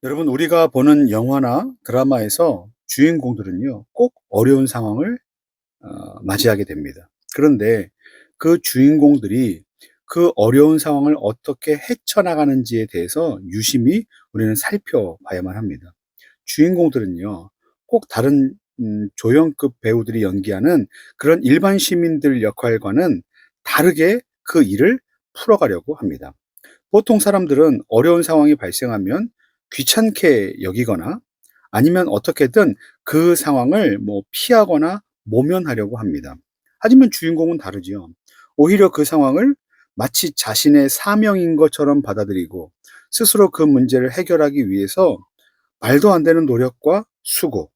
여러분, 우리가 보는 영화나 드라마에서 주인공들은요, 꼭 어려운 상황을 맞이하게 됩니다. 그런데 그 주인공들이 그 어려운 상황을 어떻게 헤쳐나가는지에 대해서 유심히 우리는 살펴봐야만 합니다. 주인공들은요, 꼭 다른 조연급 배우들이 연기하는 그런 일반 시민들 역할과는 다르게 그 일을 풀어가려고 합니다. 보통 사람들은 어려운 상황이 발생하면 귀찮게 여기거나 아니면 어떻게든 그 상황을 피하거나 모면하려고 합니다. 하지만 주인공은 다르지요. 오히려 그 상황을 마치 자신의 사명인 것처럼 받아들이고 스스로 그 문제를 해결하기 위해서 말도 안 되는 노력과 수고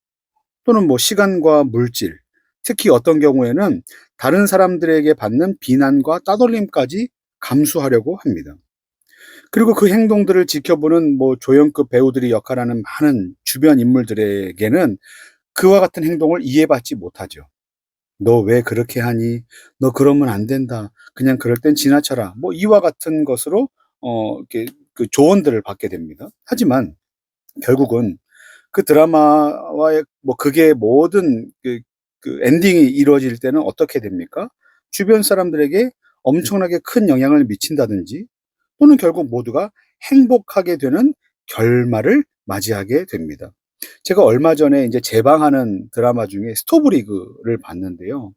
또는 시간과 물질, 특히 어떤 경우에는 다른 사람들에게 받는 비난과 따돌림까지 감수하려고 합니다. 그리고 그 행동들을 지켜보는 조연급 배우들이 역할하는 많은 주변 인물들에게는 그와 같은 행동을 이해받지 못하죠. "너 왜 그렇게 하니? 너 그러면 안 된다. 그냥 그럴 땐 지나쳐라." 이와 같은 것으로 이렇게 그 조언들을 받게 됩니다. 하지만 결국은 그 드라마와의 그게 모든 엔딩이 이루어질 때는 어떻게 됩니까? 주변 사람들에게 엄청나게 큰 영향을 미친다든지 또는 결국 모두가 행복하게 되는 결말을 맞이하게 됩니다. 제가 얼마 전에 이제 재방하는 드라마 중에 스토브리그를 봤는데요.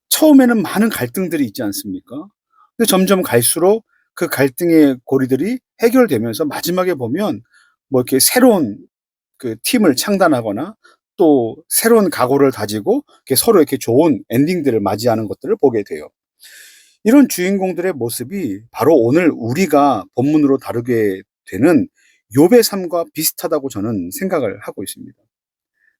처음에는 많은 갈등들이 있지 않습니까? 근데 점점 갈수록 그 갈등의 고리들이 해결되면서 마지막에 보면 이렇게 새로운 그 팀을 창단하거나 또 새로운 각오를 다지고 이렇게 서로 이렇게 좋은 엔딩들을 맞이하는 것들을 보게 돼요. 이런 주인공들의 모습이 바로 오늘 우리가 본문으로 다루게 되는 욥의 삶과 비슷하다고 저는 생각을 하고 있습니다.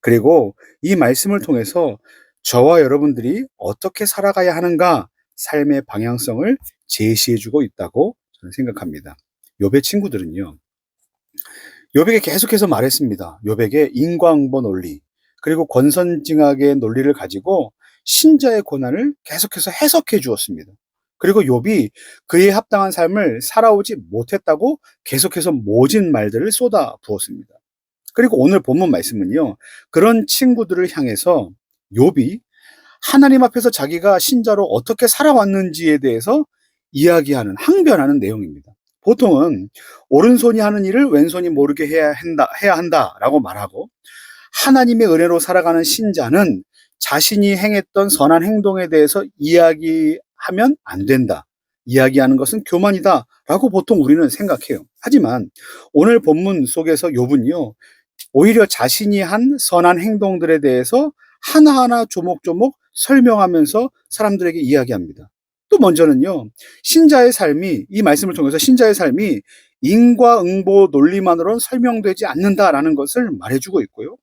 그리고 이 말씀을 통해서 저와 여러분들이 어떻게 살아가야 하는가 삶의 방향성을 제시해 주고 있다고 저는 생각합니다. 욥의 친구들은요. 욥에게 계속해서 말했습니다. 욥에게 인과응보 논리 그리고 권선징악의 논리를 가지고 신자의 고난을 계속해서 해석해 주었습니다. 그리고 욥이 그에 합당한 삶을 살아오지 못했다고 계속해서 모진 말들을 쏟아 부었습니다. 그리고 오늘 본문 말씀은요. 그런 친구들을 향해서 욥이 하나님 앞에서 자기가 신자로 어떻게 살아왔는지에 대해서 이야기하는 항변하는 내용입니다. 보통은 오른손이 하는 일을 왼손이 모르게 해야 한다라고 말하고 하나님의 은혜로 살아가는 신자는 자신이 행했던 선한 행동에 대해서 이야기하면 안 된다. 이야기하는 것은 교만이다라고 보통 우리는 생각해요. 하지만 오늘 본문 속에서 욥은요. 오히려 자신이 한 선한 행동들에 대해서 하나하나 조목조목 설명하면서 사람들에게 이야기합니다. 또 먼저는요. 신자의 삶이 이 말씀을 통해서 신자의 삶이 인과응보 논리만으로는 설명되지 않는다라는 것을 말해주고 있고요.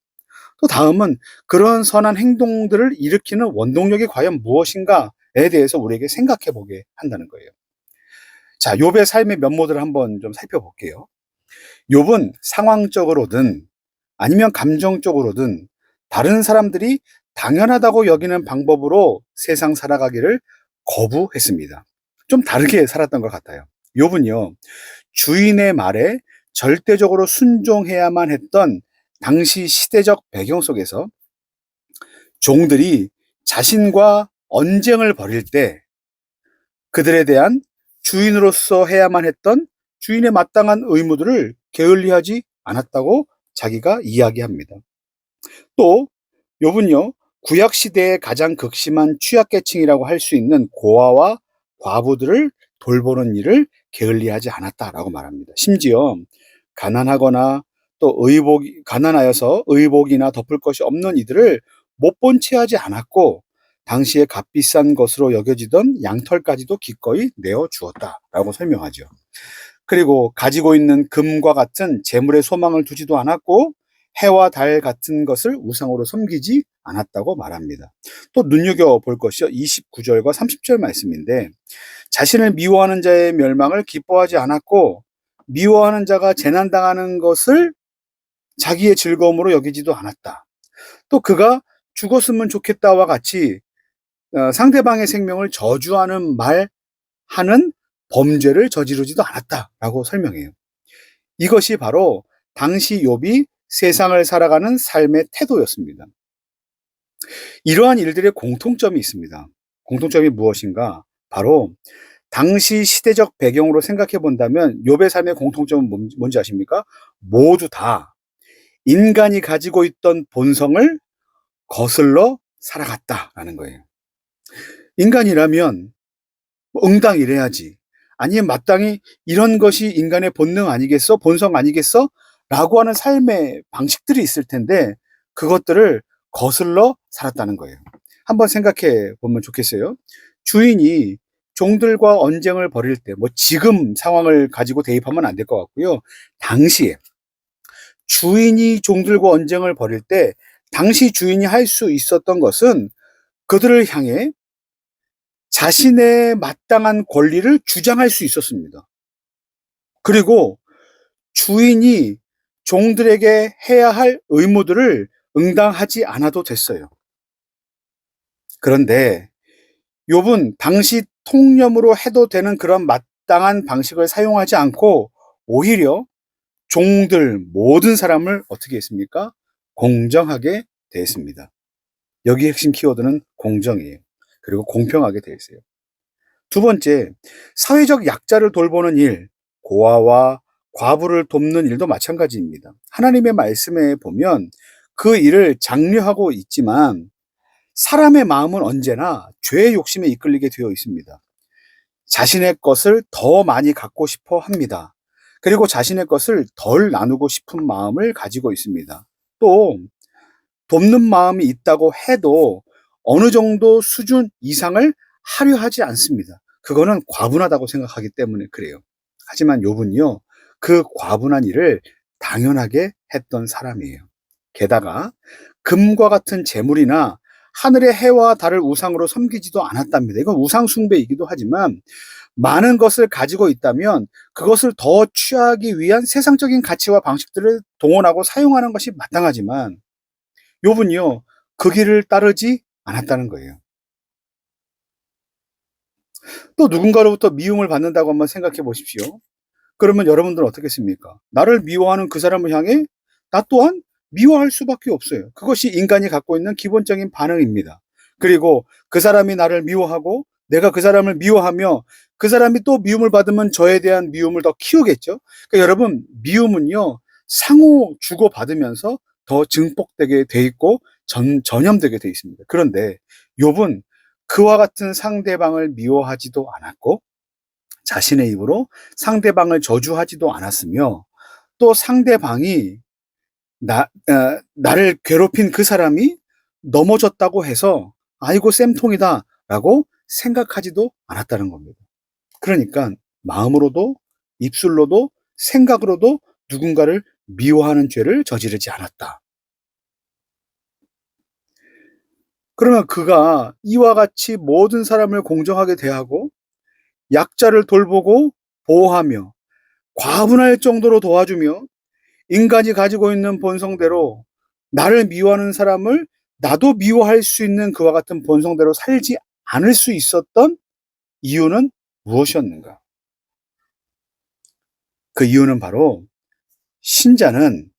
또 다음은 그런 선한 행동들을 일으키는 원동력이 과연 무엇인가에 대해서 우리에게 생각해 보게 한다는 거예요. 자, 욥의 삶의 면모들을 한번 좀 살펴볼게요. 욥은 상황적으로든 아니면 감정적으로든 다른 사람들이 당연하다고 여기는 방법으로 세상 살아가기를 거부했습니다. 좀 다르게 살았던 것 같아요. 욥은요, 주인의 말에 절대적으로 순종해야만 했던 당시 시대적 배경 속에서 종들이 자신과 언쟁을 벌일 때 그들에 대한 주인으로서 해야만 했던 주인의 마땅한 의무들을 게을리하지 않았다고 자기가 이야기합니다. 또 욥은요. 구약 시대의 가장 극심한 취약계층이라고 할 수 있는 고아와 과부들을 돌보는 일을 게을리하지 않았다라고 말합니다. 심지어 가난하거나 또 가난하여서 의복이나 덮을 것이 없는 이들을 못 본 채 하지 않았고 당시에 값비싼 것으로 여겨지던 양털까지도 기꺼이 내어 주었다라고 설명하죠. 그리고 가지고 있는 금과 같은 재물의 소망을 두지도 않았고 해와 달 같은 것을 우상으로 섬기지 않았다고 말합니다. 또 눈여겨볼 것이 29절과 30절 말씀인데 자신을 미워하는 자의 멸망을 기뻐하지 않았고 미워하는 자가 재난당하는 것을 자기의 즐거움으로 여기지도 않았다. 또 그가 죽었으면 좋겠다와 같이 상대방의 생명을 저주하는 말하는 범죄를 저지르지도 않았다라고 설명해요. 이것이 바로 당시 욥이 세상을 살아가는 삶의 태도였습니다. 이러한 일들의 공통점이 있습니다. 공통점이 무엇인가? 바로 당시 시대적 배경으로 생각해 본다면 욥의 삶의 공통점은 뭔지 아십니까? 모두 다 인간이 가지고 있던 본성을 거슬러 살아갔다라는 거예요. 인간이라면 응당 이래야지. 아니면 마땅히 이런 것이 인간의 본능 아니겠어? 본성 아니겠어? 라고 하는 삶의 방식들이 있을 텐데 그것들을 거슬러 살았다는 거예요. 한번 생각해 보면 좋겠어요. 주인이 종들과 언쟁을 벌일 때, 뭐 지금 상황을 가지고 대입하면 안 될 것 같고요. 당시에 주인이 종들과 언쟁을 벌일 때 당시 주인이 할 수 있었던 것은 그들을 향해 자신의 마땅한 권리를 주장할 수 있었습니다. 그리고 주인이 종들에게 해야 할 의무들을 응당하지 않아도 됐어요. 그런데 욥은 당시 통념으로 해도 되는 그런 마땅한 방식을 사용하지 않고 오히려 종들 모든 사람을 어떻게 했습니까? 공정하게 대했습니다. 여기 핵심 키워드는 공정이에요. 그리고 공평하게 대했어요. 두 번째, 사회적 약자를 돌보는 일, 고아와 과부를 돕는 일도 마찬가지입니다. 하나님의 말씀에 보면 그 일을 장려하고 있지만 사람의 마음은 언제나 죄의 욕심에 이끌리게 되어 있습니다. 자신의 것을 더 많이 갖고 싶어 합니다. 그리고 자신의 것을 덜 나누고 싶은 마음을 가지고 있습니다. 또 돕는 마음이 있다고 해도 어느 정도 수준 이상을 하려 하지 않습니다. 그거는 과분하다고 생각하기 때문에 그래요. 하지만 욥은요, 그 과분한 일을 당연하게 했던 사람이에요. 게다가 금과 같은 재물이나 하늘의 해와 달을 우상으로 섬기지도 않았답니다. 이건 우상 숭배이기도 하지만 많은 것을 가지고 있다면 그것을 더 취하기 위한 세상적인 가치와 방식들을 동원하고 사용하는 것이 마땅하지만 욥은요, 그 길을 따르지 않았다는 거예요. 또 누군가로부터 미움을 받는다고 한번 생각해 보십시오. 그러면 여러분들은 어떻겠습니까? 나를 미워하는 그 사람을 향해 나 또한 미워할 수밖에 없어요. 그것이 인간이 갖고 있는 기본적인 반응입니다. 그리고 그 사람이 나를 미워하고 내가 그 사람을 미워하며 그 사람이 또 미움을 받으면 저에 대한 미움을 더 키우겠죠. 그러니까 여러분, 미움은요, 상호 주고받으면서 더 증폭되게 돼 있고 전염되게 돼 있습니다. 그런데 욥은 그와 같은 상대방을 미워하지도 않았고 자신의 입으로 상대방을 저주하지도 않았으며 또 상대방이 나를 괴롭힌 그 사람이 넘어졌다고 해서 아이고 쌤통이다 라고 생각하지도 않았다는 겁니다. 그러니까 마음으로도 입술로도 생각으로도 누군가를 미워하는 죄를 저지르지 않았다. 그러면 그가 이와 같이 모든 사람을 공정하게 대하고 약자를 돌보고 보호하며 과분할 정도로 도와주며 인간이 가지고 있는 본성대로 나를 미워하는 사람을 나도 미워할 수 있는 그와 같은 본성대로 살지 않을 수 있었던 이유는 무엇이었는가? 그 이유는 바로 신자는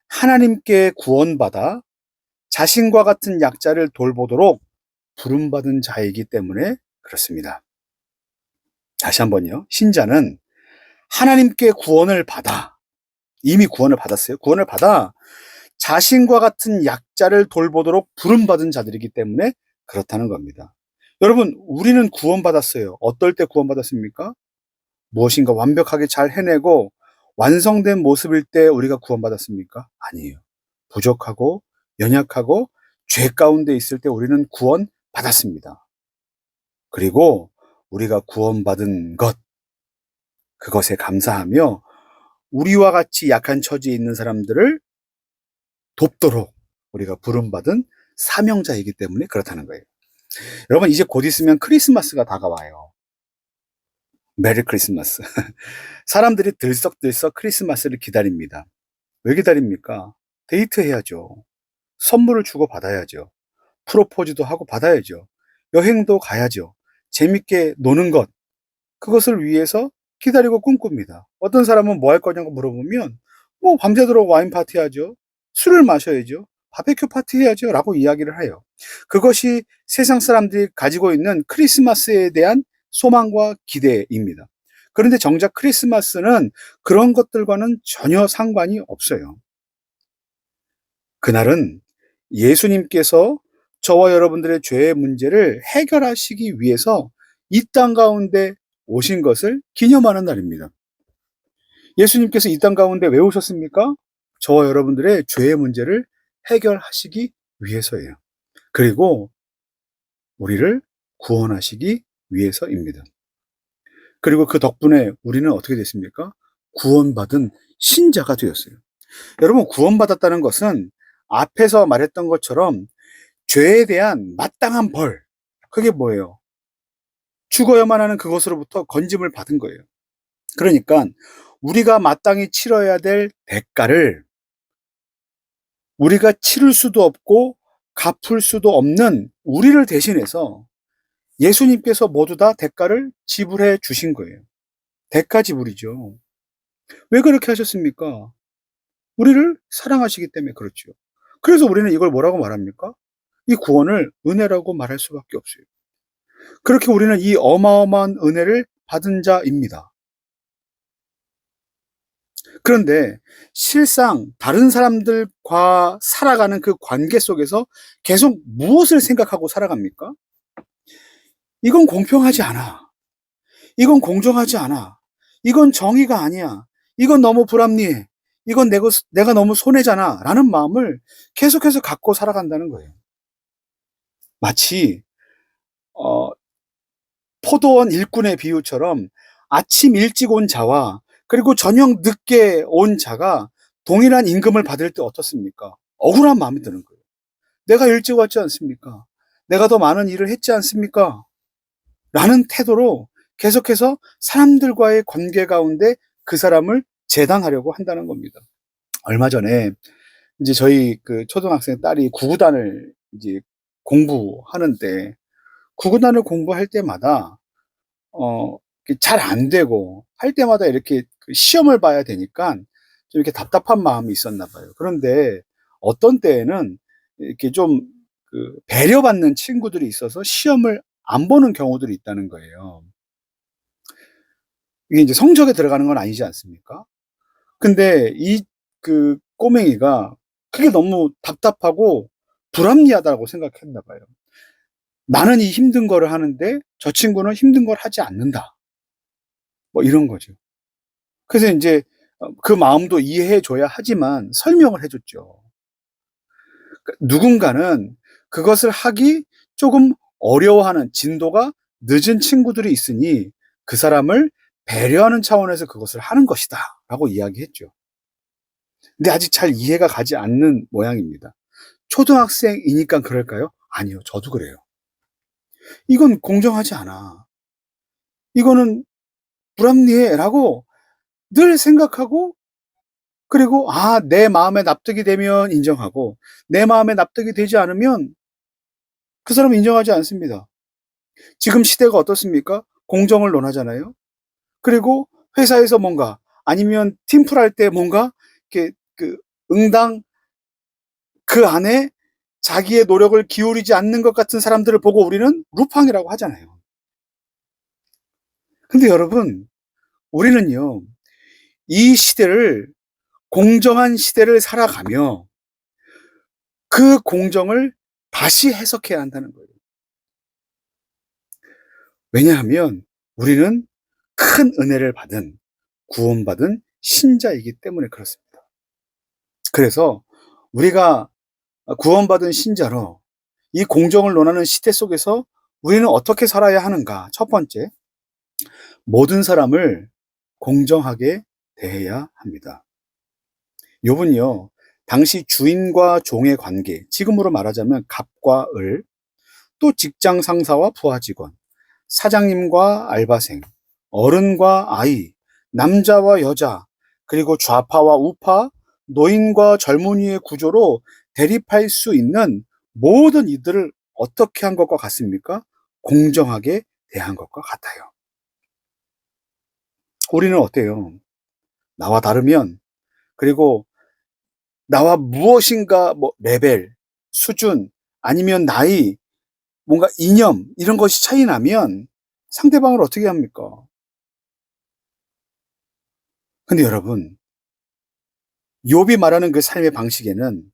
하나님께 구원받아 자신과 같은 약자를 돌보도록 부름받은 자이기 때문에 그렇습니다. 다시 한번요. 신자는 하나님께 구원을 받아 이미 구원을 받았어요. 구원을 받아 자신과 같은 약자를 돌보도록 부름받은 자들이기 때문에 그렇다는 겁니다. 여러분, 우리는 구원받았어요. 어떨 때 구원받았습니까? 무엇인가 완벽하게 잘 해내고 완성된 모습일 때 우리가 구원받았습니까? 아니에요. 부족하고 연약하고 죄 가운데 있을 때 우리는 구원받았습니다. 그리고 우리가 구원받은 것, 그것에 감사하며 우리와 같이 약한 처지에 있는 사람들을 돕도록 우리가 부름받은 사명자이기 때문에 그렇다는 거예요. 여러분, 이제 곧 있으면 크리스마스가 다가와요. 메리 크리스마스. 사람들이 들썩들썩 크리스마스를 기다립니다. 왜 기다립니까? 데이트해야죠. 선물을 주고 받아야죠. 프로포즈도 하고 받아야죠. 여행도 가야죠. 재밌게 노는 것, 그것을 위해서 기다리고 꿈꿉니다. 어떤 사람은 뭐 할 거냐고 물어보면 뭐 밤새도록 와인 파티하죠. 술을 마셔야죠. 바베큐 파티 해야죠. 라고 이야기를 해요. 그것이 세상 사람들이 가지고 있는 크리스마스에 대한 소망과 기대입니다. 그런데 정작 크리스마스는 그런 것들과는 전혀 상관이 없어요. 그날은 예수님께서 저와 여러분들의 죄의 문제를 해결하시기 위해서 이 땅 가운데 오신 것을 기념하는 날입니다. 예수님께서 이 땅 가운데 왜 오셨습니까? 저와 여러분들의 죄의 문제를 해결하시기 위해서예요. 그리고 우리를 구원하시기 위해서입니다. 그리고 그 덕분에 우리는 어떻게 됐습니까? 구원받은 신자가 되었어요. 여러분, 구원받았다는 것은 앞에서 말했던 것처럼 죄에 대한 마땅한 벌, 그게 뭐예요? 죽어야만 하는 그것으로부터 건짐을 받은 거예요. 그러니까 우리가 마땅히 치러야 될 대가를 우리가 치를 수도 없고 갚을 수도 없는 우리를 대신해서 예수님께서 모두 다 대가를 지불해 주신 거예요. 대가 지불이죠. 왜 그렇게 하셨습니까? 우리를 사랑하시기 때문에 그렇죠. 그래서 우리는 이걸 뭐라고 말합니까? 이 구원을 은혜라고 말할 수밖에 없어요. 그렇게 우리는 이 어마어마한 은혜를 받은 자입니다. 그런데 실상 다른 사람들과 살아가는 그 관계 속에서 계속 무엇을 생각하고 살아갑니까? 이건 공평하지 않아. 이건 공정하지 않아. 이건 정의가 아니야. 이건 너무 불합리해. 이건 내가 너무 손해잖아. 라는 마음을 계속해서 갖고 살아간다는 거예요. 마치 어, 포도원 일꾼의 비유처럼 아침 일찍 온 자와 그리고 저녁 늦게 온 자가 동일한 임금을 받을 때 어떻습니까? 억울한 마음이 드는 거예요. 내가 일찍 왔지 않습니까? 내가 더 많은 일을 했지 않습니까? 라는 태도로 계속해서 사람들과의 관계 가운데 그 사람을 재단하려고 한다는 겁니다. 얼마 전에 이제 저희 그 초등학생 딸이 구구단을 이제 공부하는데 구구단을 공부할 때마다 잘 안 되고 할 때마다 이렇게 그 시험을 봐야 되니까 좀 이렇게 답답한 마음이 있었나 봐요. 그런데 어떤 때에는 이렇게 좀 그 배려받는 친구들이 있어서 시험을 안 보는 경우들이 있다는 거예요. 이게 이제 성적에 들어가는 건 아니지 않습니까? 근데 이 그 꼬맹이가 그게 너무 답답하고 불합리하다고 생각했나 봐요. '나는 이 힘든 거를 하는데 저 친구는 힘든 걸 하지 않는다.' 뭐 이런 거죠. 그래서 인제 그 마음도 이해해 줘야 하지만 설명을 해 줬죠. 누군가는 그것을 하기 쪼금 어려워하는 진도가 늦은 친구들이 있으니 그 사람을 배려하는 차원에서 그것을 하는 것이다라고 이야기했죠. 근데 아직 잘 이해가 가지 않는 모양입니다. 초등학생이니까 그럴까요? 아니요. 저도 그래요. 이건 공정하지 않아. 이거는 불합리해라고 늘 생각하고 그리고 내 마음에 납득이 되면 인정하고 내 마음에 납득이 되지 않으면 그 사람은 인정하지 않습니다. 지금 시대가 어떻습니까? 공정을 논하잖아요. 그리고 회사에서 뭔가 아니면 팀플 할 때 뭔가 이렇게 그 응당 그 안에 자기의 노력을 기울이지 않는 것 같은 사람들을 보고 우리는 루팡이라고 하잖아요. 근데 여러분, 우리는요, 이 시대를 공정한 시대를 살아가며 그 공정을 다시 해석해야 한다는 거예요. 왜냐하면 우리는 큰 은혜를 받은 구원받은 신자이기 때문에 그렇습니다. 그래서 우리가 구원받은 신자로 이 공정을 논하는 시대 속에서 우리는 어떻게 살아야 하는가? 첫 번째, 모든 사람을 공정하게 대해야 합니다. 욥은요, 당시 주인과 종의 관계, 지금으로 말하자면 갑과 을, 또 직장 상사와 부하 직원, 사장님과 알바생, 어른과 아이, 남자와 여자, 그리고 좌파와 우파, 노인과 젊은이의 구조로 대립할 수 있는 모든 이들을 어떻게 한 것과 같습니까? 공정하게 대한 것과 같아요. 우리는 어때요? 나와 다르면, 그리고 나와 무엇인가 뭐 레벨, 수준, 아니면 나이, 뭔가 이념 이런 것이 차이 나면 상대방을 어떻게 합니까? 근데 여러분, 욥이 말하는 그 삶의 방식에는,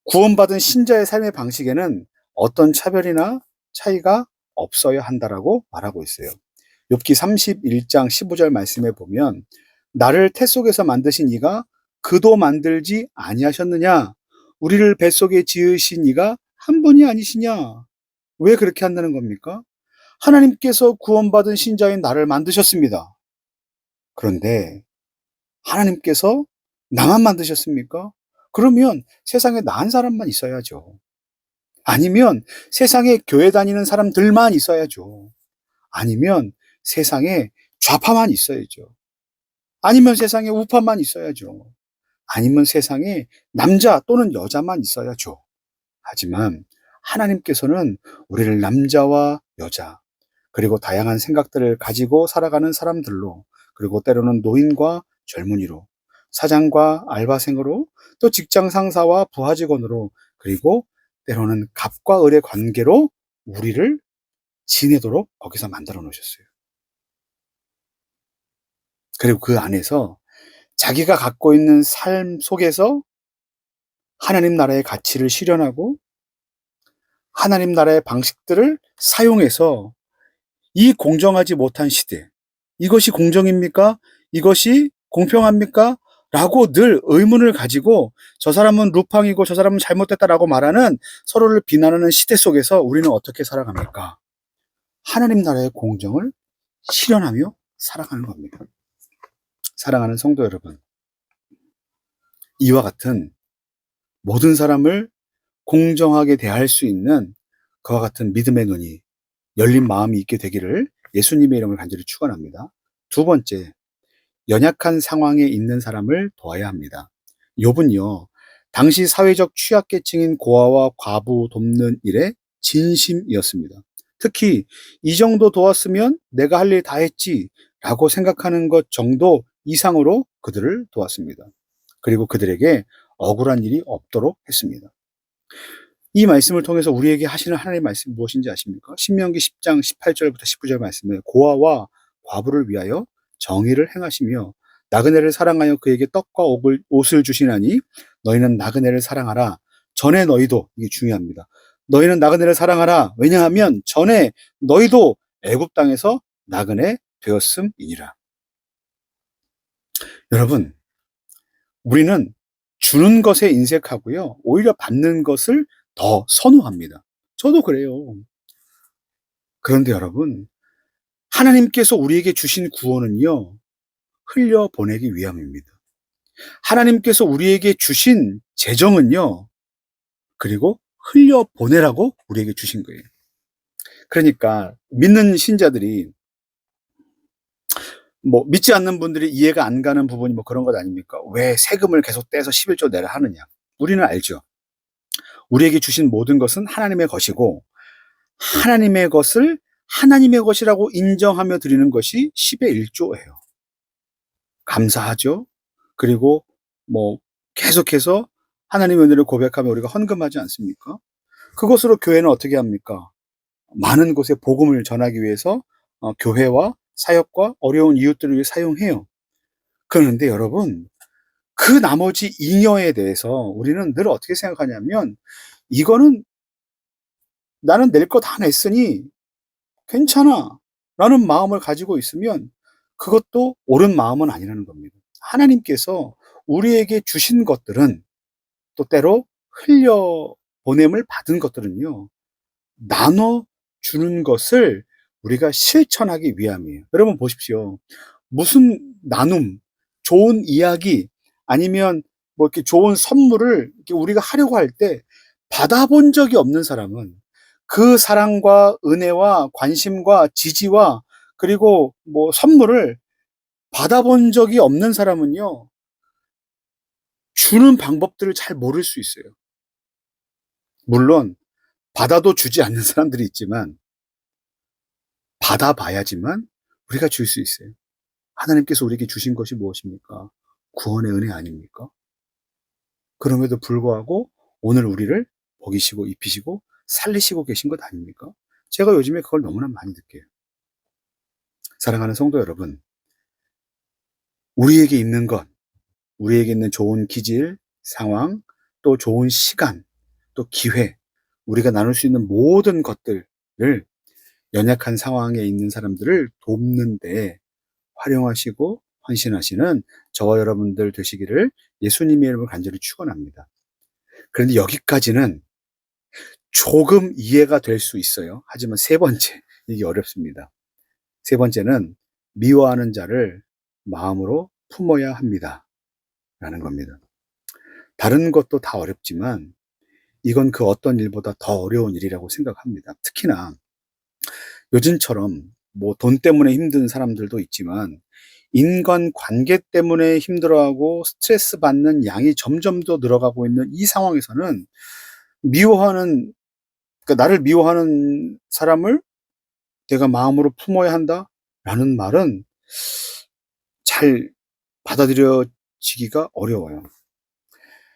구원받은 신자의 삶의 방식에는 어떤 차별이나 차이가 없어야 한다라고 말하고 있어요. 욥기 31장 15절 말씀에 보면, 나를 태 속에서 만드신 이가 그도 만들지 아니하셨느냐? 우리를 뱃속에 지으신 이가 한 분이 아니시냐? 왜 그렇게 한다는 겁니까? 하나님께서 구원받은 신자인 나를 만드셨습니다. 그런데 하나님께서 나만 만드셨습니까? 그러면 세상에 나 한 사람만 있어야죠. 아니면 세상에 교회 다니는 사람들만 있어야죠. 아니면 세상에 좌파만 있어야죠. 아니면 세상에 우파만 있어야죠. 아니면 세상에 남자 또는 여자만 있어야죠. 하지만 하나님께서는 우리를 남자와 여자, 그리고 다양한 생각들을 가지고 살아가는 사람들로, 그리고 때로는 노인과 젊은이로, 사장과 알바생으로, 또 직장 상사와 부하 직원으로, 그리고 때로는 갑과 을의 관계로 우리를 지내도록 거기서 만들어 놓으셨어요. 그리고 그 안에서 자기가 갖고 있는 삶 속에서 하나님 나라의 가치를 실현하고 하나님 나라의 방식들을 사용해서 이 공정하지 못한 시대, 이것이 공정입니까? 이것이 공평합니까? 라고 늘 의문을 가지고 저 사람은 루팡이고 저 사람은 잘못됐다라고 말하는, 서로를 비난하는 시대 속에서 우리는 어떻게 살아갑니까? 하나님 나라의 공정을 실현하며 살아가는 겁니다. 사랑하는 성도 여러분, 이와 같은 모든 사람을 공정하게 대할 수 있는 그와 같은 믿음의 눈이 열린 마음이 있게 되기를 예수님의 이름을 간절히 축원합니다. 두 번째, 연약한 상황에 있는 사람을 도와야 합니다. 욥은요, 당시 사회적 취약계층인 고아와 과부 돕는 일에 진심이었습니다. 특히 이 정도 도왔으면 내가 할 일 다 했지 라고 생각하는 것 정도 이상으로 그들을 도왔습니다. 그리고 그들에게 억울한 일이 없도록 했습니다. 이 말씀을 통해서 우리에게 하시는 하나님의 말씀이 무엇인지 아십니까? 신명기 10장 18절부터 19절 말씀에, 고아와 과부를 위하여 정의를 행하시며 나그네를 사랑하여 그에게 떡과 옷을 주시나니 너희는 나그네를 사랑하라. 전에 너희도, 이게 중요합니다. 너희는 나그네를 사랑하라. 왜냐하면 전에 너희도 애굽 땅에서 나그네 되었음이니라. 여러분, 우리는 주는 것에 인색하고요, 오히려 받는 것을 더 선호합니다. 저도 그래요. 그런데 여러분, 하나님께서 우리에게 주신 구원은요, 흘려보내기 위함입니다. 하나님께서 우리에게 주신 재정은요, 그리고 흘려보내라고 우리에게 주신 거예요. 그러니까 믿는 신자들이, 뭐 믿지 않는 분들이 이해가 안 가는 부분이 뭐 그런 것 아닙니까? 왜 세금을 계속 떼서 11조 내라 하느냐? 우리는 알죠. 우리에게 주신 모든 것은 하나님의 것이고, 하나님의 것을 하나님의 것이라고 인정하며 드리는 것이 10의 1조예요. 감사하죠. 그리고 뭐 계속해서 하나님의 은혜를 고백하며 우리가 헌금하지 않습니까? 그것으로 교회는 어떻게 합니까? 많은 곳에 복음을 전하기 위해서 교회와 사역과 어려운 이웃들을 위해 사용해요. 그런데 여러분, 그 나머지 잉여에 대해서 우리는 늘 어떻게 생각하냐면, 이거는 나는 낼 거 다 냈으니 괜찮아 라는 마음을 가지고 있으면 그것도 옳은 마음은 아니라는 겁니다. 하나님께서 우리에게 주신 것들은, 또 때로 흘려보냄을 받은 것들은요, 나눠 주는 것을 우리가 실천하기 위함이에요. 여러분 보십시오. 무슨 나눔, 좋은 이야기, 아니면 뭐 이렇게 좋은 선물을 이렇게 우리가 하려고 할 때 받아본 적이 없는 사람은, 그 사랑과 은혜와 관심과 지지와 그리고 뭐 선물을 받아본 적이 없는 사람은요, 주는 방법들을 잘 모를 수 있어요. 물론 받아도 주지 않는 사람들이 있지만 받아봐야지만 우리가 줄 수 있어요. 하나님께서 우리에게 주신 것이 무엇입니까? 구원의 은혜 아닙니까? 그럼에도 불구하고 오늘 우리를 먹이시고 입히시고 살리시고 계신 것 아닙니까? 제가 요즘에 그걸 너무나 많이 느껴요. 사랑하는 성도 여러분, 우리에게 있는 것, 우리에게 있는 좋은 기질, 상황, 또 좋은 시간, 또 기회, 우리가 나눌 수 있는 모든 것들을 연약한 상황에 있는 사람들을 돕는데 활용하시고 헌신하시는 저와 여러분들 되시기를 예수님의 이름으로 간절히 축원합니다. 그런데 여기까지는 조금 이해가 될 수 있어요. 하지만 세 번째, 이게 어렵습니다. 세 번째는 미워하는 자를 마음으로 품어야 합니다. 라는 겁니다. 다른 것도 다 어렵지만 이건 그 어떤 일보다 더 어려운 일이라고 생각합니다. 특히나 요즘처럼 뭐 돈 때문에 힘든 사람들도 있지만 인간 관계 때문에 힘들어하고 스트레스 받는 양이 점점 더 늘어가고 있는 이 상황에서는 미워하는, 그러니까 나를 미워하는 사람을 내가 마음으로 품어야 한다라는 말은 잘 받아들여지기가 어려워요.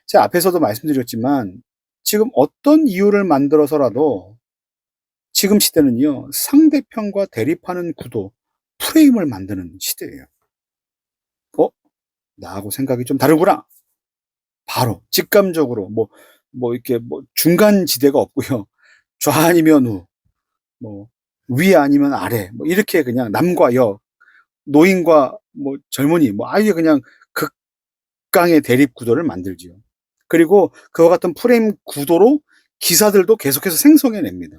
제가 앞에서도 말씀드렸지만 지금 어떤 이유를 만들어서라도 지금 시대는요, 상대편과 대립하는 구도, 프레임을 만드는 시대예요. 나하고 생각이 좀 다르구나. 바로 직감적으로 이렇게 중간 지대가 없고요. 좌 아니면 우, 뭐 위 아니면 아래, 뭐 이렇게 그냥 남과 여, 노인과 젊은이, 아예 그냥 극강의 대립 구도를 만들지요. 그리고 그와 같은 프레임 구도로 기사들도 계속해서 생성해냅니다.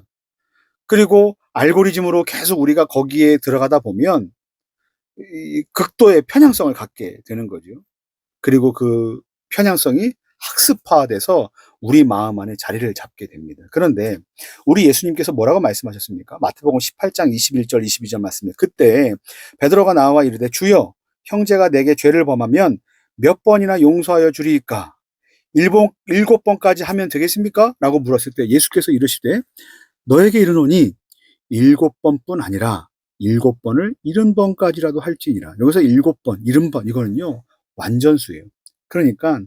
그리고 알고리즘으로 계속 우리가 거기에 들어가다 보면 이 극도의 편향성을 갖게 되는 거죠. 그리고 그 편향성이 학습화돼서 우리 마음 안에 자리를 잡게 됩니다. 그런데 우리 예수님께서 뭐라고 말씀하셨습니까? 마태복음 18장 21절 22절 말씀에 그때 베드로가 나와 이르되 주여 형제가 내게 죄를 범하면 몇 번이나 용서하여 주리이까? 일곱 번까지 하면 되겠습니까? 라고 물었을 때 예수께서 이르시되 너에게 이르노니 일곱 번뿐 아니라 일곱 번을 70번까지라도 할지니라. 여기서 일곱 번, 70번 이거는요 완전수예요. 그러니까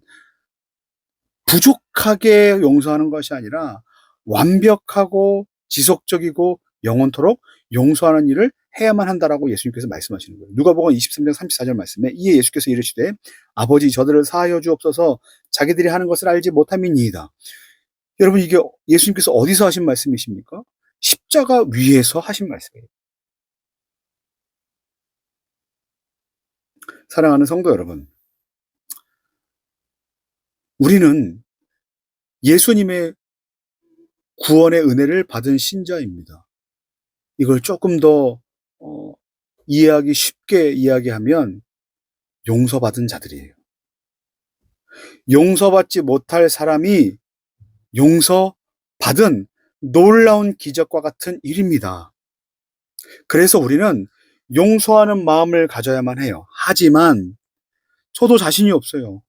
부족하게 용서하는 것이 아니라 완벽하고 지속적이고 영원토록 용서하는 일을 해야만 한다라고 예수님께서 말씀하시는 거예요. 누가복음 23장 34절 말씀에 이에 예수께서 이르시되 아버지 저들을 사하여 주옵소서 자기들이 하는 것을 알지 못함이니이다. 여러분 이게 예수님께서 어디서 하신 말씀이십니까? 십자가 위에서 하신 말씀이에요. 사랑하는 성도 여러분, 우리는 예수님의 구원의 은혜를 받은 신자입니다. 이걸 조금 더 이해하기 쉽게 이야기하면 용서받은 자들이에요. 용서받지 못할 사람이 용서받은 놀라운 기적과 같은 일입니다. 그래서 우리는 용서하는 마음을 가져야만 해요. 하지만 저도 자신이 없어요.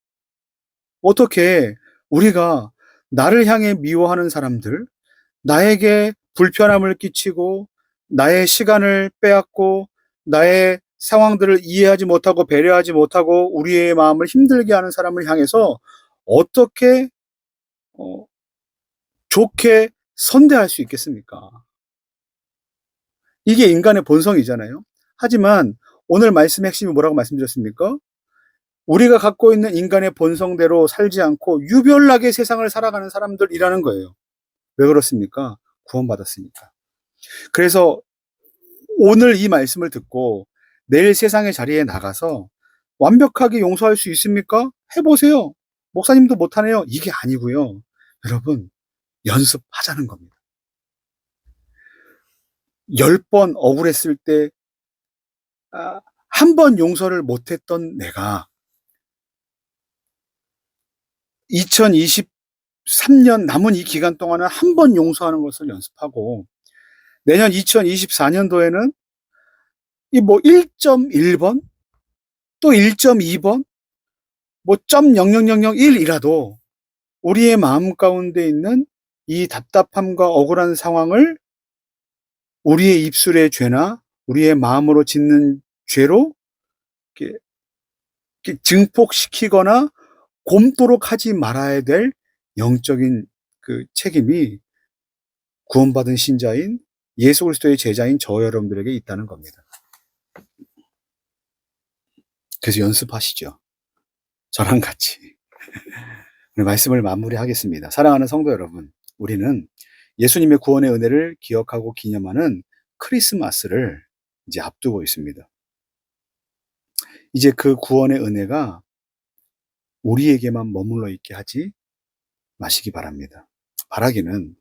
어떻게 우리가 나를 향해 미워하는 사람들, 나에게 불편함을 끼치고 나의 시간을 빼앗고 나의 상황들을 이해하지 못하고 배려하지 못하고 우리의 마음을 힘들게 하는 사람을 향해서 어떻게 좋게 선대할 수 있겠습니까? 이게 인간의 본성이잖아요. 하지만 오늘 말씀의 핵심이 뭐라고 말씀드렸습니까? 우리가 갖고 있는 인간의 본성대로 살지 않고 유별나게 세상을 살아가는 사람들이라는 거예요. 왜 그렇습니까? 구원받았으니까. 그래서 오늘 이 말씀을 듣고 내일 세상의 자리에 나가서 완벽하게 용서할 수 있습니까? 해보세요. 목사님도 못하네요. 이게 아니고요. 여러분, 연습하자는 겁니다. 10번 억울했을 때, 한 번 용서를 못했던 내가 2023년 남은 이 기간 동안은 한 번 용서하는 것을 연습하고 내년 2024년도에는 이 1.1번 또 1.2번 .0001이라도 우리의 마음 가운데 있는 이 답답함과 억울한 상황을 우리의 입술의 죄나 우리의 마음으로 짓는 죄로 이렇게 증폭시키거나 곪도록 하지 말아야 될 영적인 그 책임이 구원받은 신자인 예수 그리스도의 제자인 저 여러분들에게 있다는 겁니다. 그래서 연습하시죠. 저랑 같이. 오늘 말씀을 마무리하겠습니다. 사랑하는 성도 여러분, 우리는 예수님의 구원의 은혜를 기억하고 기념하는 크리스마스를 이제 앞두고 있습니다. 이제 그 구원의 은혜가 우리에게만 머물러 있게 하지 마시기 바랍니다. 바라기는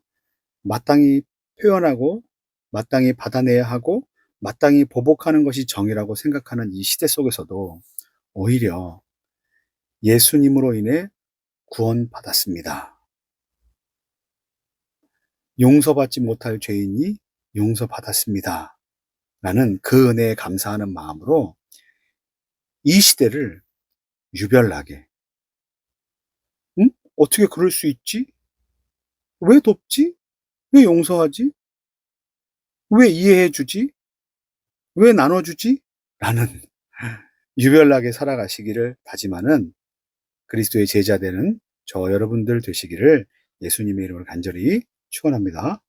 마땅히 표현하고 마땅히 받아내야 하고 마땅히 보복하는 것이 정의라고 생각하는 이 시대 속에서도 오히려 예수님으로 인해 구원받았습니다. 용서받지 못할 죄인이 용서받았습니다. 라는 그 은혜에 감사하는 마음으로 이 시대를 유별나게, 어떻게 그럴 수 있지? 왜 돕지? 왜 용서하지? 왜 이해해 주지? 왜 나눠주지? 라는 유별나게 살아가시기를 다짐하는 그리스도의 제자 되는 저 여러분들 되시기를 예수님의 이름으로 간절히 축원합니다.